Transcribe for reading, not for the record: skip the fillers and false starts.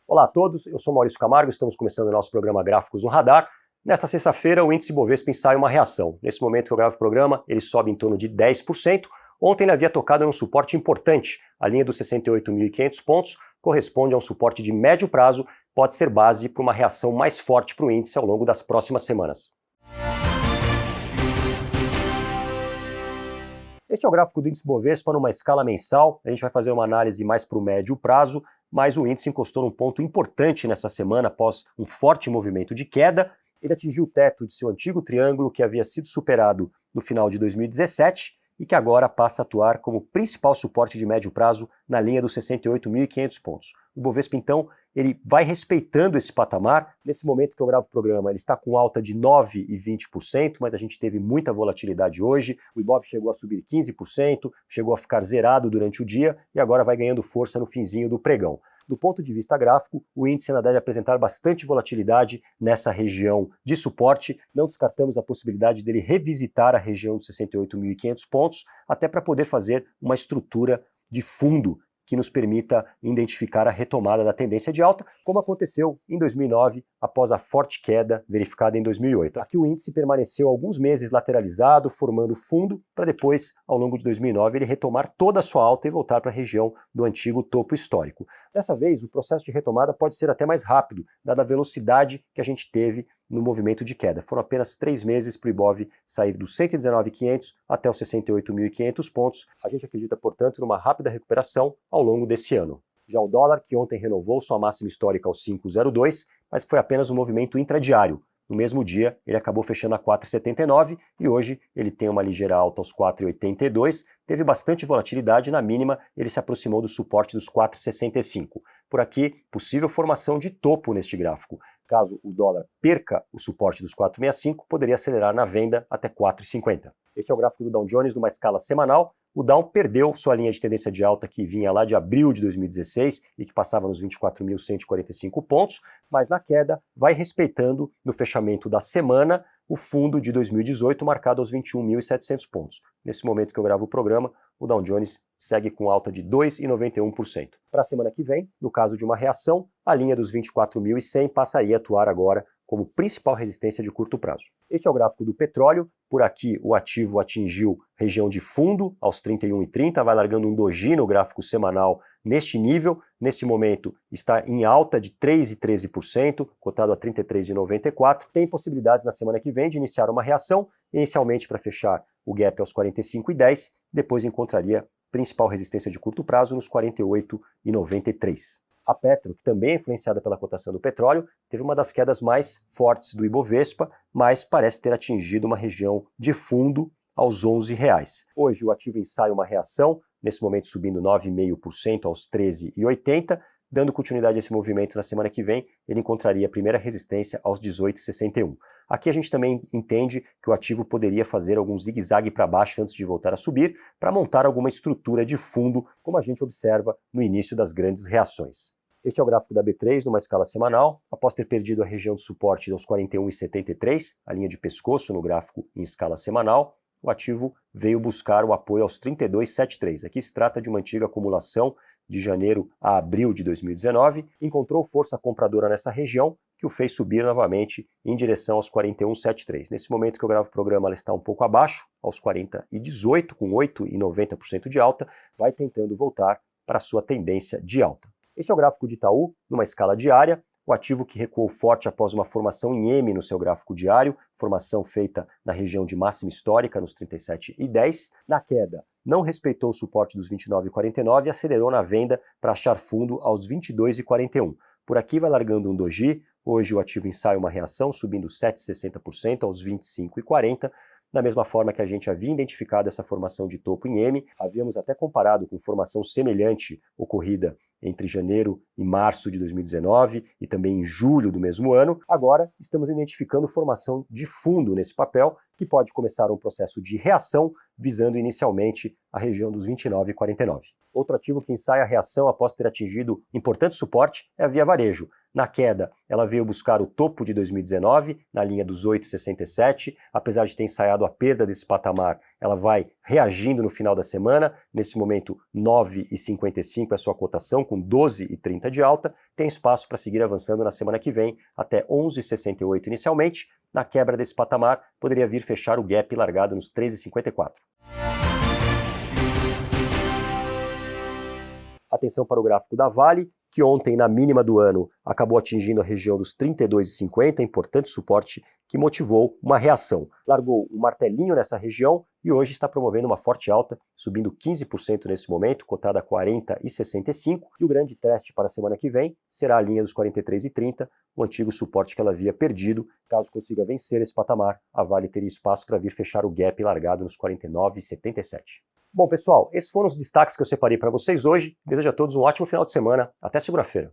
Olá a todos, eu sou Maurício Camargo, estamos começando o nosso programa Gráficos no Radar. Nesta sexta-feira, o índice Bovespa ensaia uma reação. Nesse momento que eu gravo o programa, ele sobe em torno de 10%. Ontem ele havia tocado em um suporte importante. A linha dos 68.500 pontos corresponde a um suporte de médio prazo, pode ser base para uma reação mais forte para o índice ao longo das próximas semanas. Este é o gráfico do índice Bovespa numa escala mensal. A gente vai fazer uma análise mais para o médio prazo, mas o índice encostou num ponto importante nessa semana após um forte movimento de queda. Ele atingiu o teto de seu antigo triângulo que havia sido superado no final de 2017 e que agora passa a atuar como principal suporte de médio prazo na linha dos 68.500 pontos. O Bovespa, então, ele vai respeitando esse patamar. Nesse momento que eu gravo o programa, ele está com alta de 9% e 20%, mas a gente teve muita volatilidade hoje. O Ibov chegou a subir 15%, chegou a ficar zerado durante o dia e agora vai ganhando força no finzinho do pregão. Do ponto de vista gráfico, o índice ainda deve apresentar bastante volatilidade nessa região de suporte. Não descartamos a possibilidade dele revisitar a região dos 68.500 pontos, até para poder fazer uma estrutura de fundo que nos permita identificar a retomada da tendência de alta, como aconteceu em 2009, após a forte queda verificada em 2008. Aqui o índice permaneceu alguns meses lateralizado, formando fundo, para depois, ao longo de 2009, ele retomar toda a sua alta e voltar para a região do antigo topo histórico. Dessa vez, o processo de retomada pode ser até mais rápido, dada a velocidade que a gente teve no movimento de queda. Foram apenas 3 meses para o Ibov sair dos 119.500 até os 68.500 pontos. A gente acredita, portanto, numa rápida recuperação ao longo desse ano. Já o dólar, que ontem renovou sua máxima histórica aos 5,02, mas foi apenas um movimento intradiário. No mesmo dia, ele acabou fechando a 4,79 e hoje ele tem uma ligeira alta aos 4,82. Teve bastante volatilidade, na mínima ele se aproximou do suporte dos 4,65. Por aqui, possível formação de topo neste gráfico. Caso o dólar perca o suporte dos 4,65, poderia acelerar na venda até 4,50. Este é o gráfico do Dow Jones numa escala semanal. O Dow perdeu sua linha de tendência de alta que vinha lá de abril de 2016 e que passava nos 24.145 pontos, mas na queda vai respeitando no fechamento da semana o fundo de 2018 marcado aos 21.700 pontos. Nesse momento que eu gravo o programa, o Dow Jones segue com alta de 2,91%. Para a semana que vem, no caso de uma reação, a linha dos 24.100 passaria a atuar agora como principal resistência de curto prazo. Este é o gráfico do petróleo. Por aqui, o ativo atingiu região de fundo aos 31,30, vai largando um doji no gráfico semanal neste nível. Nesse momento, está em alta de 3,13%, cotado a 33,94. Tem possibilidades na semana que vem de iniciar uma reação, inicialmente para fechar o gap aos 45,10, depois encontraria principal resistência de curto prazo nos 48,93. A Petro, que também é influenciada pela cotação do petróleo, teve uma das quedas mais fortes do Ibovespa, mas parece ter atingido uma região de fundo aos R$11. Hoje o ativo ensaia uma reação, nesse momento subindo 9,5% aos 13,80, dando continuidade a esse movimento na semana que vem, ele encontraria a primeira resistência aos 18,61. Aqui a gente também entende que o ativo poderia fazer algum zigue-zague para baixo antes de voltar a subir, para montar alguma estrutura de fundo, como a gente observa no início das grandes reações. Este é o gráfico da B3 numa escala semanal. Após ter perdido a região de suporte aos 41,73, a linha de pescoço no gráfico em escala semanal, o ativo veio buscar o apoio aos 32,73. Aqui se trata de uma antiga acumulação de janeiro a abril de 2019, encontrou força compradora nessa região, que o fez subir novamente em direção aos 41,73. Nesse momento que eu gravo o programa, ela está um pouco abaixo, aos 40,18, com 8,90% de alta, vai tentando voltar para a sua tendência de alta. Este é o gráfico de Itaú, numa escala diária, o ativo que recuou forte após uma formação em M no seu gráfico diário, formação feita na região de máxima histórica, nos 37,10. Na queda, não respeitou o suporte dos 29,49 e acelerou na venda para achar fundo aos 22,41. Por aqui vai largando um doji. Hoje o ativo ensaia uma reação, subindo 7,60% aos 25,40. Da mesma forma que a gente havia identificado essa formação de topo em M, havíamos até comparado com formação semelhante ocorrida entre janeiro e março de 2019 e também em julho do mesmo ano. Agora estamos identificando formação de fundo nesse papel que pode começar um processo de reação, visando inicialmente a região dos 29,49. Outro ativo que ensaia a reação após ter atingido importante suporte é a Via Varejo. Na queda, ela veio buscar o topo de 2019, na linha dos 8,67. Apesar de ter ensaiado a perda desse patamar, ela vai reagindo no final da semana. Nesse momento, 9,55 é a sua cotação, com 12,30 de alta. Tem espaço para seguir avançando na semana que vem, até 11,68 inicialmente. Na quebra desse patamar, poderia vir fechar o gap largado nos 13,54. Atenção para o gráfico da Vale, que ontem, na mínima do ano, acabou atingindo a região dos 32,50, importante suporte que motivou uma reação. Largou um martelinho nessa região e hoje está promovendo uma forte alta, subindo 15% nesse momento, cotada a 40,65. E o grande teste para a semana que vem será a linha dos 43,30, o antigo suporte que ela havia perdido. Caso consiga vencer esse patamar, a Vale teria espaço para vir fechar o gap largado nos 49,77. Bom, pessoal, esses foram os destaques que eu separei para vocês hoje. Desejo a todos um ótimo final de semana. Até segunda-feira.